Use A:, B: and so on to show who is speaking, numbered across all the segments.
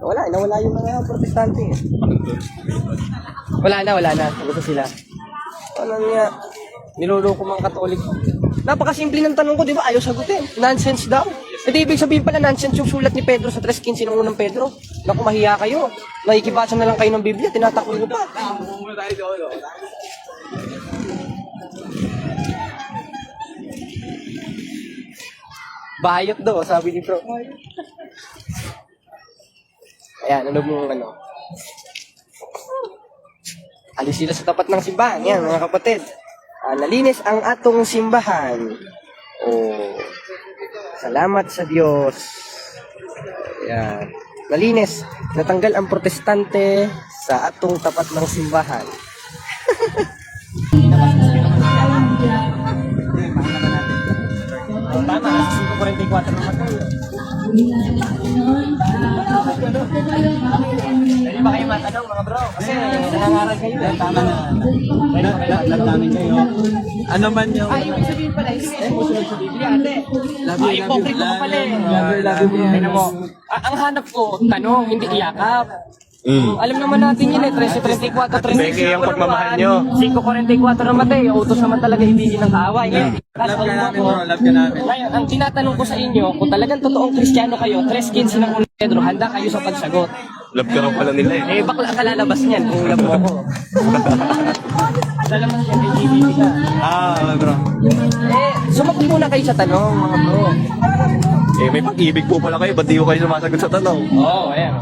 A: Wala, nawala yung mga protestante. Wala na. Gusto sila. Ano nga, niloloko mga Katoliko. Napakasimple ng tanong ko, di ba? Ayaw sagutin. Nonsense daw. Hindi ibig sabihin pala nonsense yung sulat ni Pedro sa 3:15 ng unang Pedro. Naku, mahiya kayo. Nakikibasa na lang kayo ng Biblia, tinatakol ko pa. Bayot daw, sabi ni Bro. Ayan, ano mo ano? Alis sila sa tapat ng simbahan. Yan, mga kapatid. Nalinis ang atong simbahan. Oh, salamat sa Diyos. Ayan. Nalinis. Natanggal ang protestante sa atong tapat ng simbahan. Tama, 5:44 naman tayo. Pwede ba kayo matanong mga bro? Kasi nangangaral kayo.
B: Tama na. Alam namin kayo. Ano man yung...
A: Ay, yung sabihin pala, hindi sumusunod sa Biblia, ate. Ay, hipokrito ko pala eh.
B: Love you.
A: Tignan mo. Ang hanap ko, tanong, hindi iyakap. Alam naman natin yun eh, 13:34, 13:34.
C: Peke yung pagmamahal nyo.
A: 5:44 naman tayo, utos naman talaga ibigin ng kaaway.
B: Love ka namin bro, love ka namin.
A: Ngayon, ang tinatanong ko sa inyo, kung talagang totoong Kristiyano kayo, 3:15 ng unang Pedro, handa kayo sa pagsagot.
C: Love ka rin pala nila eh.
A: Bakla ka lalabas niyan kung love mo ako. Lalabas niyan, LGBT ka.
B: Bro.
A: Sumagot muna kayo sa tanong, mga bro.
C: May pag-ibig po pala kayo, ba't di ko kayo sumasagot sa tanong?
A: Oo, ayan.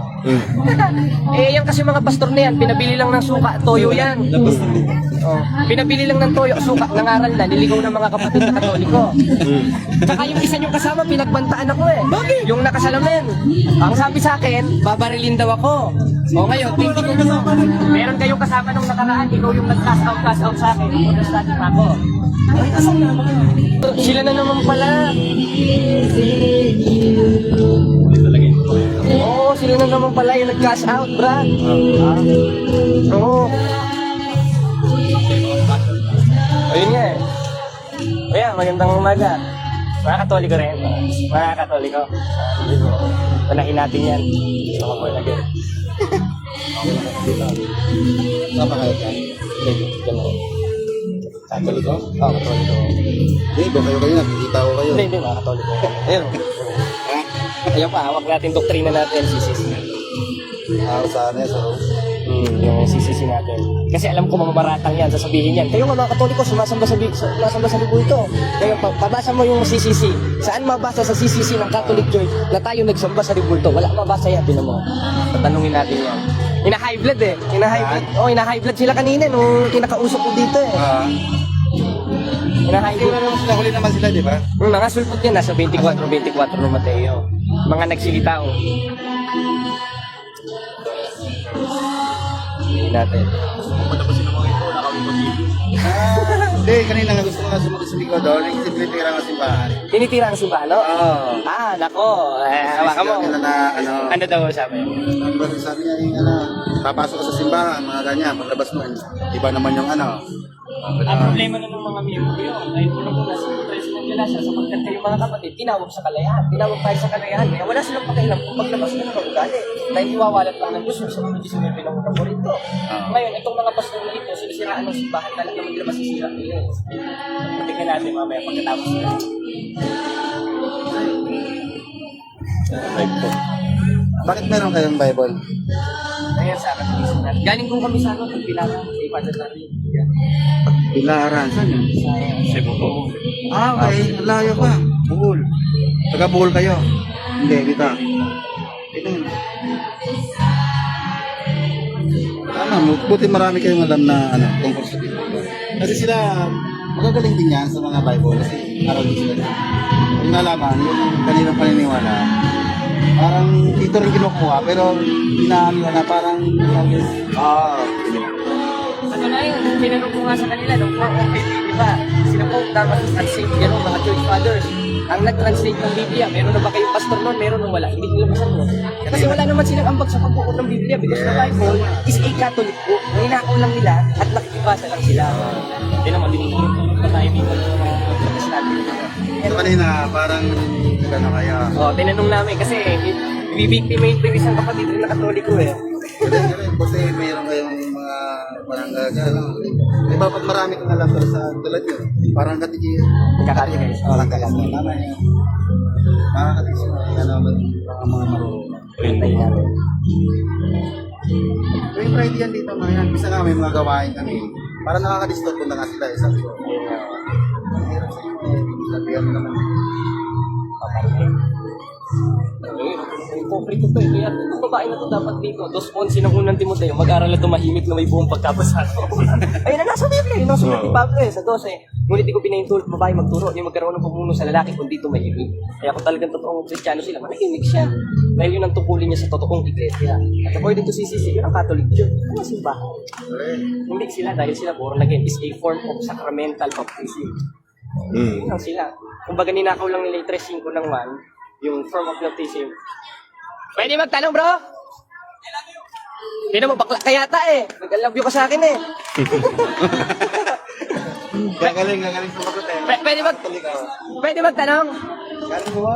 A: Yan kasi mga pastor na yan, pinabili lang ng suka at toyo yan. Pinabili lang ng toyo at suka, nangaral na, niligaw ng mga kapatid na Katoliko. Tsaka yung isa niyong kasama, pinagbantaan ako eh. Yung nakasalamin. Ang sabi sa akin, babarilin daw ako. O ngayon, tingin ko nyo, meron kayong kasama nung nakaraan, ikaw yung nag-cash out sa akin, protestante pa ako. Sila na naman pala. Oo, sila na naman pala yung nag-cash out, brad. Oo. Ayun nga eh. Kaya, magandang umaga. Mga Katoliko rin. Mga Katoliko. Panahin natin yan. Mga po lagi.
B: Sama kayo ka?
A: Katoliko? Oo, Katoliko.
B: Hindi, ba kayo nakikita ko kayo.
A: Hindi, mga Katoliko. Ayun. Ayun pa, hawak natin doktrina natin, CCC.
B: Sana so.
A: Yung CCC natin. Kasi alam ko mamaratang yan, sasabihin yan. Kayo mga Katoliko, sumasamba sa libulto. Kaya pabasa mo yung CCC. Saan mabasa sa CCC ng Catholic Church na tayo nagsamba sa libulto? Wala mabasa yan, tinan mo. Tatanungin natin yan. Ina-high blood eh. Ina-high blood sila kanina nung kinakausap ko dito eh. Ina-high blood.
B: Nahuli naman sila, di ba?
A: Mga sulpot yan, nasa 24 ng Mateo. Mga nagsilitaw. Hindi natin.
B: Hindi, kanina nga gusto ko nga sumunod sa likod doon. Tinitira nga simbahan.
A: Tinitira ang simbahan, no?
B: Oo.
A: Nako. Hawakan mo.
B: Nila na,
A: Ano daw sabi?
B: sabi niya yung papasok ka sa simbahan, mga ganyan, paglabas mo, iba naman yung
A: Ang problema na ng mga miyembro yun, ay tulong ko na si President Galasha sapagkat kayo mga kapatid, tinawag sa kalayaan. Tinawag tayo sa kalayaan. Kaya wala silang pakialam kung paglabas na ng ugali. Dahil iwawalat lang ng Diyos yung sa mga Diyos ng unang Korinto. Ngayon, itong mga pastor na ito, sinisiraan ng simbahan, talaga naman nila masisira nila. Tingnan natin mamaya pagkatapos nila.
B: Bakit meron kayong Bible?
A: Ngayon sa akin, galing kong kami sa ano, Pilaran, sa Ipadan natin.
B: Bilaran, saan yun?
A: Cebu po.
B: Okay, layo pa. Buhol. Taga Buhol kayo? Hindi, kita. Ito yun. Buti marami kayong alam na tungkol sa Bible. Kasi sila, magagaling din yan sa mga Bible. Kasi araw din sila. Yung nalaman, yung kaninang paniniwala, parang dito rin kinukuha, pero inaano na parang
A: Ano na yun, tinanong ko nga sa kanila, nung 4 di ba? Sila po, dapat translate, gano'n, mga church fathers. Ang nag-translate ng Biblia, meron na ba kayong pastor nun? Meron nung wala, hindi nila masagot. Kasi wala naman silang ambag sa pagbuot ng Biblia because the Bible is a Catholic book. Ninakaw lang nila at nakikibasa lang sila. Hindi naman, dinutulog pa tayo dito ng mga protestante.
B: kanina, parang gano'n kaya.
A: Tinanong namin kasi bibiktimahin pa yung isang kapatid rin na Katoliko eh.
B: Galing, kasi mayroon kayong mga parang gano'n. Di ba pag marami kang alam pero sa tulad yun, parang katigi.
A: Kakatigay.
B: Parang katigi. Tama yun. Parang katigi. Alam mo, mga marunong. Yung Friday yan dito mga yan. Bisa nga may mga gawain kami. Parang nakaka-distort kung na nga sila. Sabi ko. Mahirap sa inyo. Sabihan mo naman.
A: Konkrete to eh. Kaya itong babae na to dapat dito. 2:11 ng unang Timoteo, mag-aral na tumahimik na may buong pagkabasado. Ayun na, nasa Biblia. Yung sulat ni Pablo sa 12. Ngunit di ko pinahintulot babae magturo. Hindi magkaroon ng pumuno sa lalaki kundi tumahimik. Kaya kung talagang totoong Kristiyano sila, manahimik siya. Dahil yun ang tungkulin niya sa totoong iglesia. At according to CCC, yun ang Catholic Church. Ano simbahan? Hindi sila dahil sila born again is a form of sacramental baptism. Yun lang sila. Kumbaga ninakaw lang nila yung 3.5 ng 1, yung form of baptism. Pwede magtanong, bro? Hindi mo, bakla ka yata eh. Nag-love you ka sa akin eh.
B: Gagaling sumagot eh.
A: Pwede magtanong?
B: Galing mo.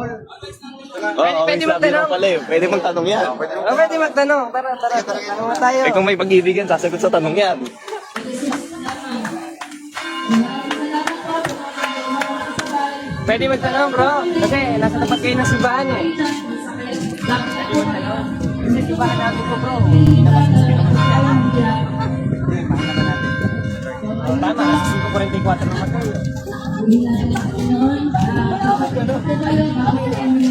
A: Pwede magtanong?
C: Pwede magtanong yan.
A: Pwede magtanong. Tara. Tanong mo tayo.
C: Eh kung may pag-ibigan, sasagot sa tanong yan.
A: Pwede magtanong, bro. Kasi nasa tapat kayo ng simbahan eh. Kasi simbahan natin ko, bro. Tama, sa 5:44 naman tayo.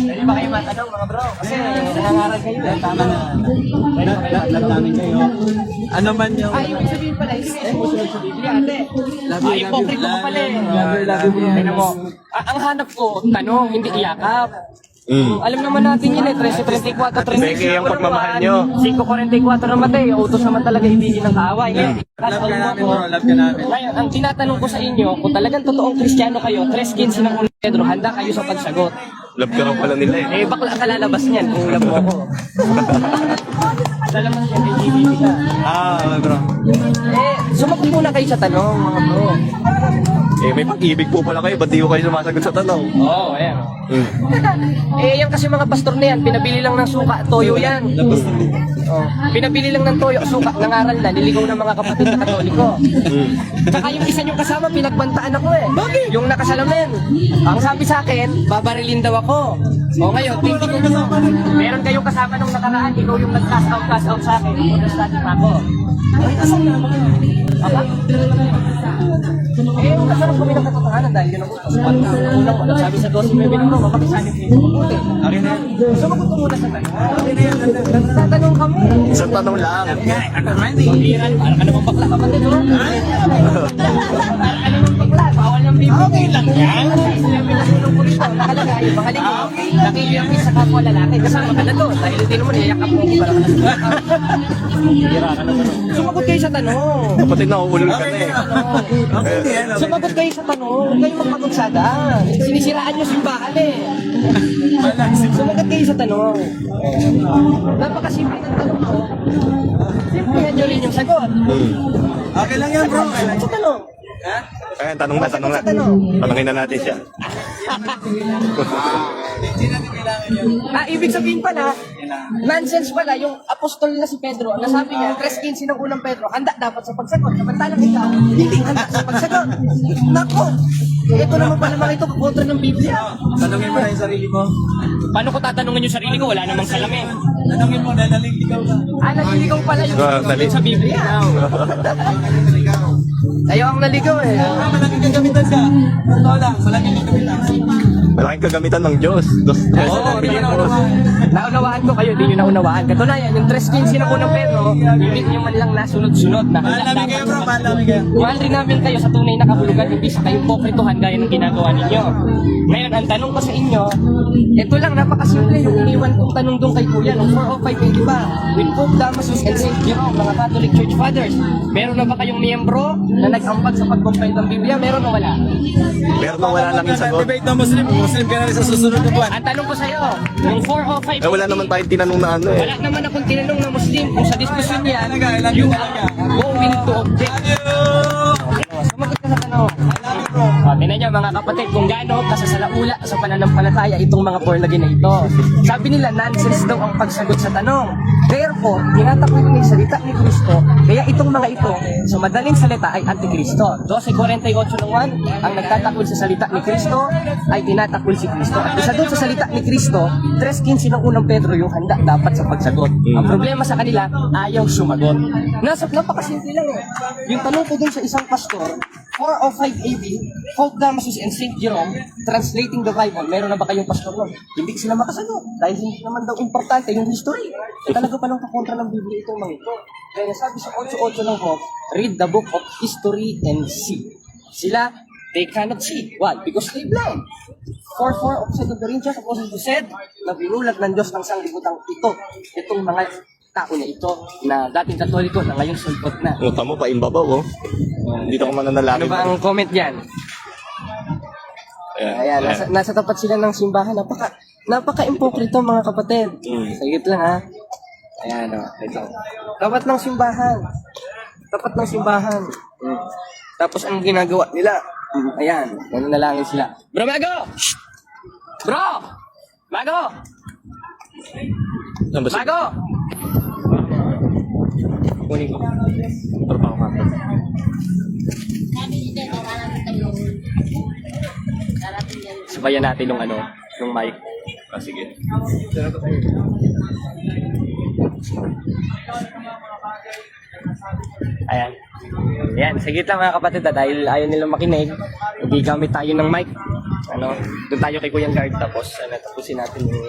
A: Pwede ba kayo matanong, mga bro? Kasi nangangaral kayo eh. Tama na. Pwede ba kayo matanong kayo?
D: Ano man yung...
A: Ay, ibig sabihin pala, hindi kayo susunod sa Biblia, ate. Ay, hipokrito ka pala eh.
D: Love you, bro.
A: Tignan mo, ang hanap ko, tanong, hindi iyakap. Alam naman natin yun eh, 13:34, 35.
C: Peke yung pagmamahal nyo.
A: 5:44 na matay, utos naman talaga ibigin ng kaaway. Ngayon,
D: Love ka namin, bro. Love ka namin.
A: ngayon, ang tinatanong ko sa inyo, kung talagang totoong Kristiyano kayo, 3:15 ng 1 Pedro, handa kayo sa pagsagot.
C: Love ka raw pala nila eh.
A: Eh, bakla ka lalabas niyan kung love mo ako. Lalabas niyan, kay GBB ka.
D: Bro.
A: Eh, sumagot muna kayo sa tanong, mga bro.
C: Eh may pag-ibig po pala kayo, ba't di ko kayo sumasagot sa tanong?
A: Oo, ayan. Eh, yan kasi mga pastor na yan, pinabili lang ng suka, toyo yan. Oh, pinabili lang ng toyo, suka, nangaral na, niligaw ng mga kapatid na Katoliko. Tsaka yung isa niyong kasama, pinagbantaan ako eh. Yung nakasalamin. Ang sabi sa akin, babarilin daw ako. O ngayon, tingin ko meron kayong kasama nung nakaraan, ikaw yung nag-cash out sa akin. Understand pa ako. Ay, asan na mga? Aba? Eh, masarap kami ng katotohanan dahil yun ang utos. Unang mo, sabi sa 12 may binuro, makapisanin kayo. Mabuti.
D: Akin na yan.
A: Sumagot ko muna sa tanong. Tatanong kami.
C: Isang tanong lang.
A: Biran, parang ka namang bakla kapatid, bro. Parang ka namang bakla, bawal ng bibi. Okay lang yan. Sinabi na sulong ko rito, nakalagay, mga linggo. Nakikiyapin sa kapwa lalaki, kasama ka na doon. Dahil hindi naman, iyakap mo ko para ka na sumagot kayo sa tanong.
C: Kapatid na uulol ka na eh.
A: Sumagot kayo sa tanong, huwag kayong magpagunsada. Sinisiraan nyo simbahan eh. Sumagot kayo sa tanong. Napakasimple ng tanong ko. Simplihan nyo rin yung sagot.
D: Okay lang yan, bro. Okay lang.
A: Sa tanong.
C: Ayan, tanong na. Tanongin na natin siya.
D: Hindi natin kailangan yun.
A: Ibig sabihin pala, nonsense pala yung apostol na si Pedro na sabi niya, 3:15 ng unang Pedro, handa dapat sa pagsagot. Samantalang ikaw, hindi handa sa pagsagot. Nako, ito naman pala mga ito, kontra ng Biblia.
D: Tanungin mo na yung sarili mo.
A: Paano ko tatanungin yung sarili ko? Wala namang salamin.
D: Tanungin mo dahil naliligaw ka.
A: Naliligaw pala yung
C: Dali.
A: sa Biblia. Tayo ang naligaw eh.
D: Malaking kagamitan ka. Totoo lang, malaking kagamitan.
C: Malaking kagamitan ng Diyos.
D: Hindi mo na
A: Naunawaan ko kayo, hindi nyo naunawaan. Katunayan, yung 3:15 ng unang Pedro, hindi nyo man lang nasunod-sunod na
D: Mahal namin kayo, bro. Mahal namin kayo.
A: mahal rin namin kayo sa tunay na kahulugan, hindi sa kayong pokrituhan gaya ng ginagawa ninyo. Ngayon, ang tanong ko sa inyo, ito lang, napakasimple yung iniwan kong tanong doon kay Kuya, nung 4:05, di ba? With Pope Damasus and St. Jerome, mga Catholic Church Fathers, meron na ba kayong miyembro na nag-ambag sa pag-compile ng Biblia? Meron o wala?
C: Meron na wala lang yung sagot.
D: Debate ng Muslim. Muslim ka na rin sa susunod na buwan.
A: Ang tanong ko sa iyo, yung 4:05,
C: Eh wala naman tayong tinanong na ano eh.
A: wala naman akong tinanong na Muslim kung sa diskusyon yan, you are going to object. Sumagot ka sa tanong. Tingnan nyo, mga kapatid kung gaano kasasalaula sa pananampalataya itong mga born again na ito. Sabi nila, nonsense daw ang pagsagot sa tanong. Therefore, tinatakwil nila yung salita ni Kristo, kaya itong mga ito, sa madaling salita ay Antikristo. 12:48 ang nagtatakwil sa salita ni Kristo ay tinatakwil si Kristo. At isa doon sa salita ni Kristo, 3:15 ng unang Pedro yung handa dapat sa pagsagot. Ang problema sa kanila, ayaw sumagot. Napakasimple lang eh. Yung tanong ko dun sa isang pastor, 405 AD, Pope Damasus and St. Jerome, translating the Bible, meron na ba kayong pastor nun? Hindi sila makasagot. Dahil hindi naman daw importante yung history. Talaga pa nang kakontra ng Biblia itong mga ito. Kaya sabi sa 8:8 ng Pope, read the book of history and see. Sila, they cannot see. Why? Because they blind. 4:4 of 2 Corinthians, Apostle said, na binulag ng Diyos ang sanglibutang ito. Itong mga tao na ito, na dating Katoliko na ngayon sulpot na.
C: Tamo pa imbabaw, oh. Dito ko mananalangin.
A: Ano ba ang comment dyan? Ayan, nasa tapat sila ng simbahan. Napaka-impokrito mga kapatid. Sagit lang ha. Ayan o. Tapat ng simbahan. Tapat ng simbahan. Tapos ang ginagawa nila, ayan, nananalangin sila. Bro Mago! Shh! Bro! Mago! Mago! Kunin ko.
C: Trabaho ka.
A: Sabayan natin nung nung mic.
C: Sige.
A: Ayan. Ayan, sige lang mga kapatid dahil ayaw nilang makinig. Hindi gamit tayo ng mic. Doon tayo kay Kuya Guard tapos tapusin natin yung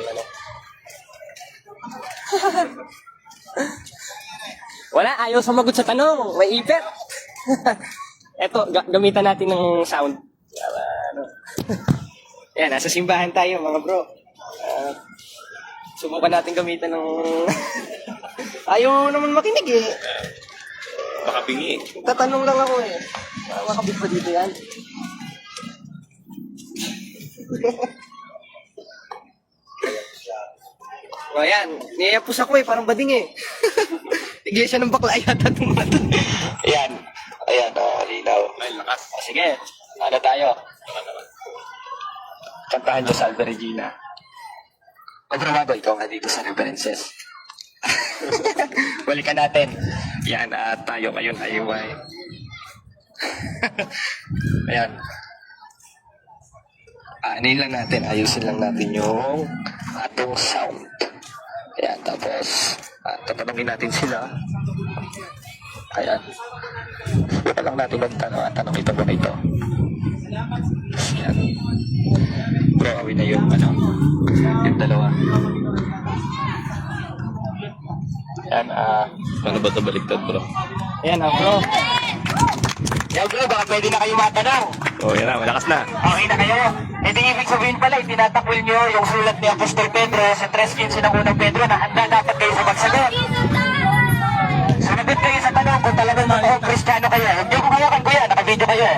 A: Wala, ayaw sumagot sa tanong. May ipet. Eto, gamitan natin ng sound. Ayan, nasa simbahan tayo mga bro. Subukan natin gamitan ng... Ayaw naman makinig eh.
C: Baka bingi.
A: Tatanong lang ako eh. Makabit pa dito yan. O ayan, niyayapos ako eh, parang bading eh. Iglesia ng bakla yata itong mata. Ayan, linaw.
C: Ay, lakas.
A: O sige, tayo. Kantahan Diyos Salve Regina. Madramago, ikaw nga dito sa references. Balikan natin. Yan, tayo ngayon ay ayan. Anin lang natin, ayusin lang natin yung atong sound. Ayan, tapos tatanungin natin sila. Ayan. Ito lang natin tanong ito ba ito. Ayan. Bro, awin na yung yung dalawa. Ayan,
C: Paano ba ito baliktad, bro?
A: ayan, bro. Yan bro, baka pwede na kayo matanong.
C: Oh, yan na. Malakas na.
A: Okay na kayo. E di ibig sabihin pala, itinatakwil nyo yung sulat ni Apostol Pedro sa 3:15 ng unang Pedro na handa dapat kayo sa pagsagot. Sumagot kayo sa tanong kung talagang mga Kristiyano kayo. Hindi ko kayo kan kuya, naka-video kayo.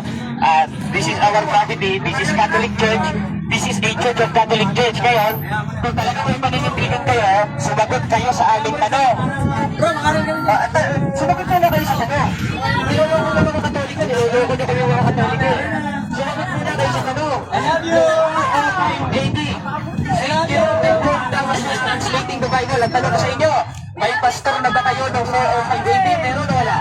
A: This is our gravity, this is Catholic Church, this is a Church of Catholic Church. Ngayon, kung talagang may paninindigan kayo, sumagot kayo sa aming tanong. Sumagot na kayo sa tanong. Niloloko na mga Katoliko, niloloko na kayo mga Katoliko. Sumagot muna kayo sa tanong. I love you! AD, St. Jerome and Pope Damasus translating the Bible. Ang tanong ko sa inyo, may pastor na ba kayo noong 405 AD? Meron o wala?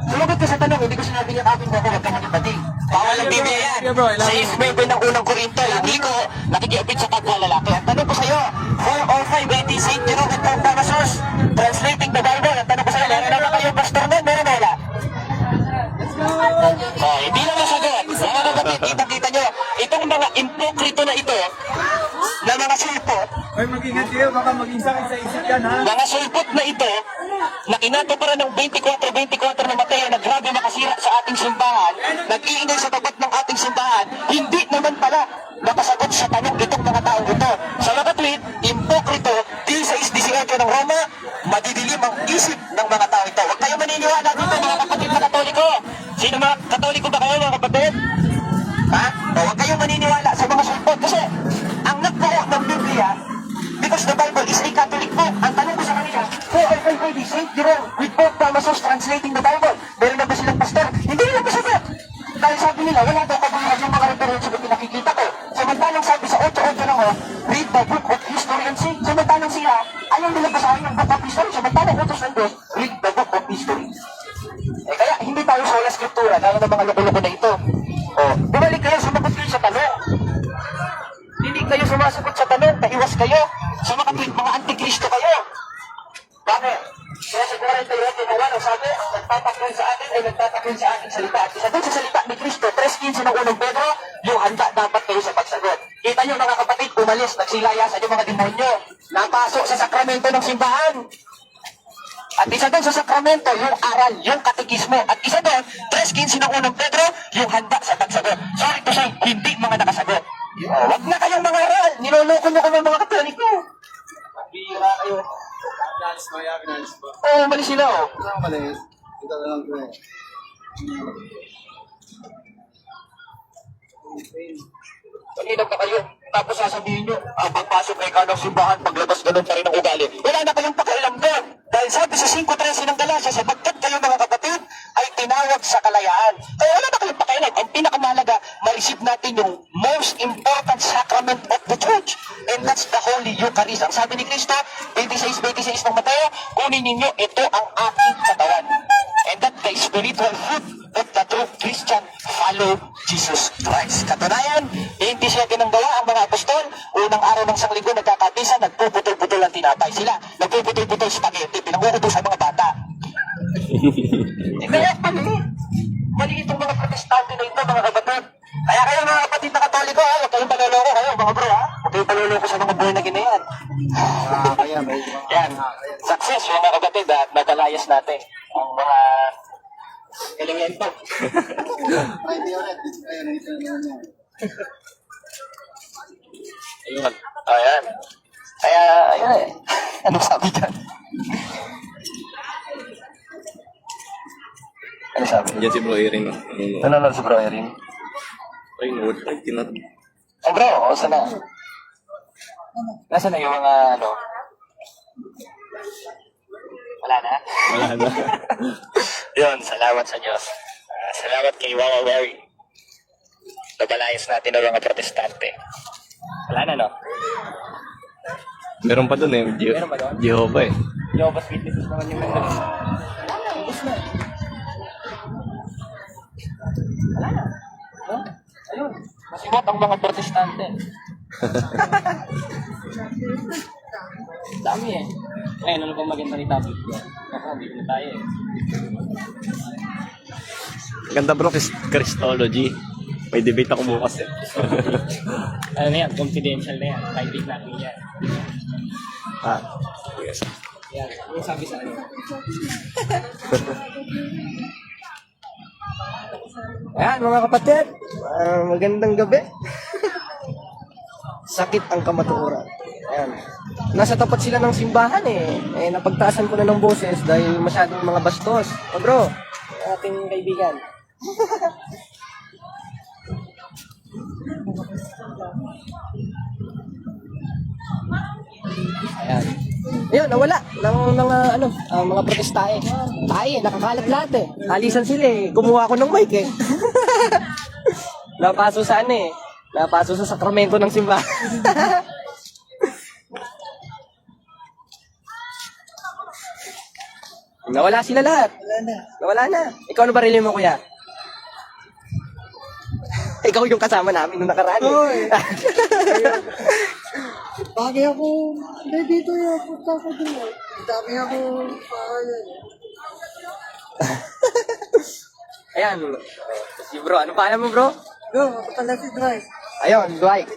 A: Sumagot ka sa tanong, hindi ko sinabi niya kapin mo ako, huwag ka nakipating. Bawal ang Biblia yan. Sa Isbebe ng unang Korinto, hindi ko nakikiapit sa kapwa lalaki. Ang tanong ko sa iyo, 405 AD, St. Jerome and Pope Damasus translating the Bible. Ang tanong ko sa iyo, meron na ba kayo pastor nun? Meron o wala? Hindi na nasagot. Mga kapatid, kita-kita nyo, itong mga impokrito na ito, na mga sulpot,
D: Ay, mag-ingat kayo, baka maging sakit sa isip yan, ha?
A: mga sulpot na ito, na kinatuparan ng 24 na Mateo na grabe makasira sa ating simbahan, nag-iingay sa tapat ng ating simbahan, hindi naman pala nakasagot sa tanong itong mga tao ito. Sa mga tweet, impokrito, di sa 18 ng Roma, madidilim ang isip ng mga tao ito. Huwag kayo maniniwala dito mga kapatid na Katoliko. Sino mga Katoliko ba kayo mga kapatid? Ha? O, huwag kayong maniniwala sa mga sulpot kasi ang nagbuo ng Biblia, because the Bible is a Catholic book. Ang tanong ko sa kanila, St. Jerome with Pope Damasus translating the Bible. Meron na ba silang pastor? Hindi nila masagot. Dahil sabi nila, wala daw kabuhayan yung mga referensya utos ng Diyos, read the book of history. Kaya hindi tayo sola scriptura, gaya ng mga loko-loko na ito. Bumalik kayo, sumagot kayo sa tanong. Hindi kayo sumasagot sa tanong, naiwas kayo. Sa mga antikristo kayo. Bakit? Kaya sa 48:1, sabi, ang nagtatakwil sa atin ay nagtatakwil sa ating salita. At isa doon sa salita ni Kristo, 3:15 ng unang Pedro, yung handa dapat kayo sa pagsagot. Kita nyo mga kapatid, umalis, nagsilayasan yung mga demonyo. Napasok sa sakramento ng simbahan. At isa doon sa sakramento, yung aral, yung katekismo. At isa doon, 3:15 ng unang Pedro, yung handa sa pagsagot. Sorry to say, hindi mga nakasagot. Wag na kayong mga aral. Niloloko nyo kami mga Katoliko. Bira kayo. Umalis sila
B: Malis. Ito na lang ko eh.
A: Paninag na kayo. Tapos sasabihin nyo, ang pagpasok kay ng simbahan, paglabas ganun pa rin ang ugali. Wala na kayong pakialam doon. Dahil sabi sa 5:13 ng Galacia, sapagkat kayo mga kapatid ay tinawag sa kalayaan. Kaya wala na kayong pakialam. Ang pinakamalaga, ma-receive natin yung most important sacrament of the church. And that's the Holy Eucharist. Ang sabi ni Kristo, 26:26 ng Mateo, kunin ninyo, ito ang aking katawan. And that the spiritual fruit of the true Christian follow Jesus Christ. Katunayan, 27 ng gawa ang mga apostol, unang araw ng sanglinggo nagkakabisa, nagpuputol-putol ang tinapay sila, nagpuputol-putol spaghetti, pinanguubos ang mga bata. Kaya mali itong mga protestante na ito, mga kapatid. Kaya kayo mga kapatid na Katoliko, huwag kayong paloloko kayo, mga bro, huwag kayong paloloko sa mga born again na yan.
B: Kaya may
A: Yan, success mga kapatid at nagalayas natin ang mga elemento.
B: Friday ulit. Ayun, ito na naman.
A: Ayun. Ayan. Kaya, ayan eh. Ano sabi dyan? Ano sabi?
C: Diyan si Bro Erin.
A: Nanonood si Bro Erin.
C: Ay, nood. Ay, tinat.
A: Oh bro, saan na? Nasaan na yung mga ano? Wala na?
C: Wala na.
A: Yun, salamat sa Diyos. Salamat kay Wawa Wari. Nabalayas natin ang mga protestante. Wala na, no?
C: Meron pa dun eh.
A: Meron ba doon?
C: Jehovah eh.
A: Jehovah's Witnesses naman yung nandun. Wala na. No? Ayun. Masimot ang mga protestante. Dami eh. Ngayon, ano bang maganda ni topic? Ako, hindi na tayo eh.
C: Ganda bro, Christology. May debate ako bukas eh.
A: Ano na yan? Confidential na yan. Private natin yan.
C: Ah, yes.
A: Yan. Yung sabi sa ano. Ayan mga kapatid. Magandang gabi. Sakit ang kamatuoran. Ayan. Nasa tapat sila ng simbahan eh. Napagtaasan ko na ng boses dahil masyadong mga bastos. O bro, ating kaibigan. Ayan. Ayun, nawala ng mga mga protestahe. Tayo, nakakalat lahat eh. Alisan sila eh. Kumuha ko ng mic eh. Napaso sa ano eh. Napaso sa sakramento ng simbahan. Nawala sila lahat. Nawala na. Ikaw ano ba rin mo, kuya? Ikaw yung kasama namin nung nakaraan eh.
E: Bagay ako, hindi dito yung punta ko doon. Dami ako,
A: Ayan. Si bro, ano pa mo bro?
E: Go, ako pala si Drive.
A: Ayun, Dwight.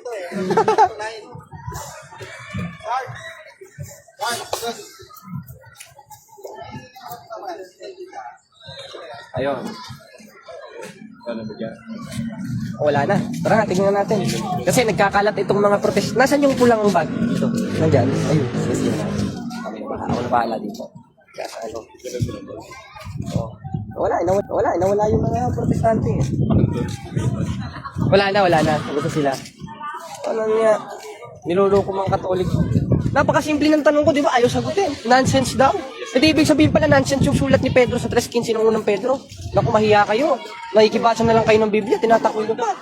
A: Ayun.
C: Ano ba dyan?
A: Wala na. Tara, tingnan natin. Kasi nagkakalat itong mga protest. Nasaan yung pulang bag? Ito. Nandyan. Ayun. Yes, yes. Ako na bahala dito. Kaya ano. Oh. Nawala yung mga protestante. Wala na. Gusto sila. Ano niya? Niloloko mga Katoliko. Napakasimple ng tanong ko, di ba? Ayaw sagutin. Nonsense daw. Hindi ibig sabihin pala nonsense yung sulat ni Pedro sa 3:15 ng unang Pedro. Naku, mahiya kayo. Nakikibasa na lang kayo ng Biblia, tinatakwil nyo pa.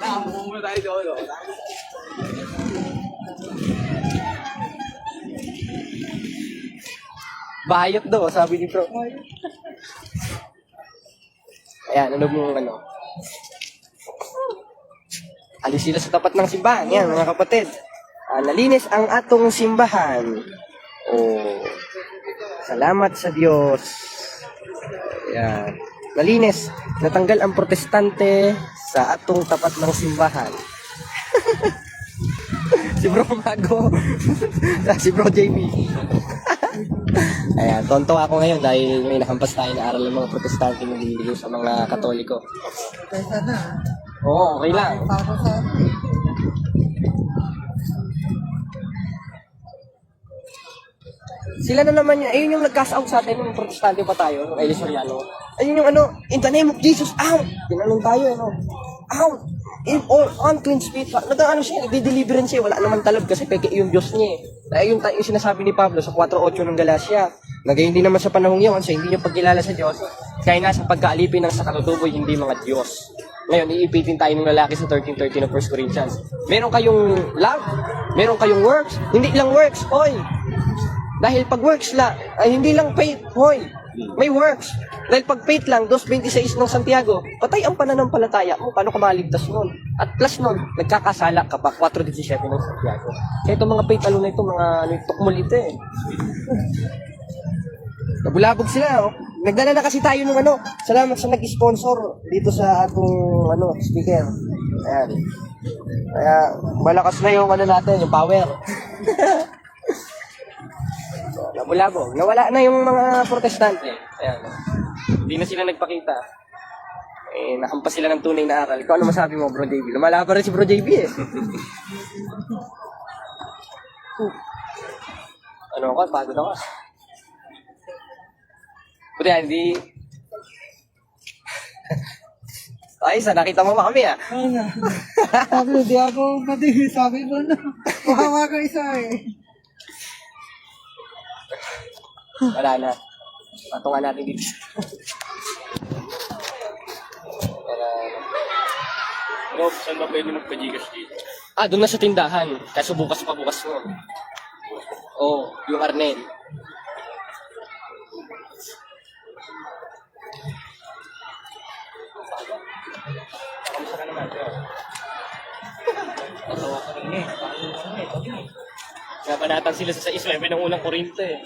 A: Bayot daw, sabi ni Bro. Ayan, ano mo ano? Alis sila sa tapat ng simbahan. Yan, mga kapatid. Nalinis ang atong simbahan. Oh, salamat sa Diyos. Ayan. Nalinis. Natanggal ang protestante sa atong tapat ng simbahan. Si Bro Mago. Si Bro JB. Ayan, tonto ako ngayon dahil may nakampas tayo na aral ng mga protestante na diniligaw sa mga katoliko.
E: Kaysa na.
A: Oo, okay lang.
E: Para sa
A: Sila na naman yun. Ayun yung nag-cast out sa atin, yung protestante pa tayo, yung Eli Soriano. Ayun yung ano, in the name of Jesus, out! Tinanong tayo, ano? Out! In all unclean spirit. Ano siya, nagdi-deliverance siya. Wala naman talab kasi peke yung Diyos niya eh. Dahil yung sinasabi ni Pablo sa 4.8 ng Galacia. Nagayon din naman sa panahong yun, sa hindi nyo pagkilala sa Diyos, kaya nasa pagkaalipin ng sa katutuboy, hindi mga Diyos. Ngayon, iipitin tayo ng lalaki sa 13:13 ng 1 Corinthians. Meron kayong love, meron kayong works, hindi lang works, oy! Dahil pag works lang, ay hindi lang faith, hoy. May works. Dahil pag faith lang, 2.26 ng Santiago, patay ang pananampalataya mo, paano ka maligtas nun? At plus nun, nagkakasala ka pa, 4.17 ng Santiago. Kaya itong mga faith, ano na ito, mga tukmol ito eh. Nabulabog sila, oh. Nagdala na kasi tayo ng ano, salamat sa nag-sponsor dito sa atong ano, speaker. Ayan. Kaya, malakas na yung ano natin, yung power. Nabulabog. Nawala na yung mga protestante. Ayan. Hindi na sila nagpakita. Nakampas sila ng tunay na aral. Ikaw ano masabi mo, Bro JB? Lumala pa rin si Bro JB eh. Ano ako? Pagod ako. Buti hindi... Ay, sa nakita mo ba kami ah?
E: ano. Sabi, di ako patingin. Sabi ko na. Mahawa ka isa eh.
A: Wala na. Patungan natin dito.
C: Rob, saan ba pwede magpa-Gcash dito?
A: Doon na sa tindahan. Kaso bukas pa bukas mo. Oh, yung Arnel. Kamusta ka naman? Natawa ka rin eh. Napanatan sila sa 6.9 ng unang Korinto eh.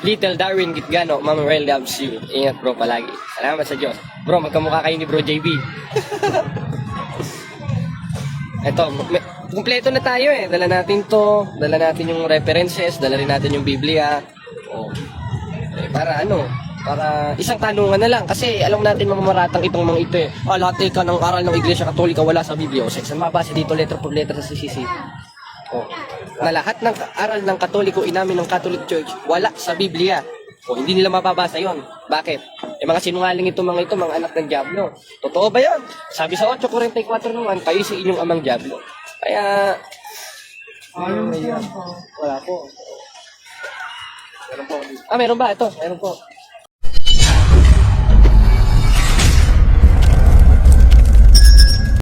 A: Little Darwin Gitgano, Ma'am Rel loves you. Ingat bro palagi. Salamat sa Diyos. Bro, magkamukha kayo ni Bro JB. Eto, kumpleto na tayo eh. Dala natin to, dala natin yung references, dala rin natin yung Biblia. Oh. Para ano, para isang tanungan na lang. Kasi alam natin mamamaratang itong mga ito eh. Lahat ka ng aral ng Iglesia Katolika wala sa Biblia. O saan mabasa dito letter for letter sa CCC. Oh. Na lahat ng aral ng Katoliko, inamin ng Catholic Church, wala sa Biblia. O hindi nila mababasa yon. Bakit? Mga sinungaling ito, mga anak ng Diablo. Totoo ba yon? Sabi sa 8:44 naman, kayo sa inyong amang Diablo. Kaya, wala po. Meron po. Meron ba? Ito, meron po.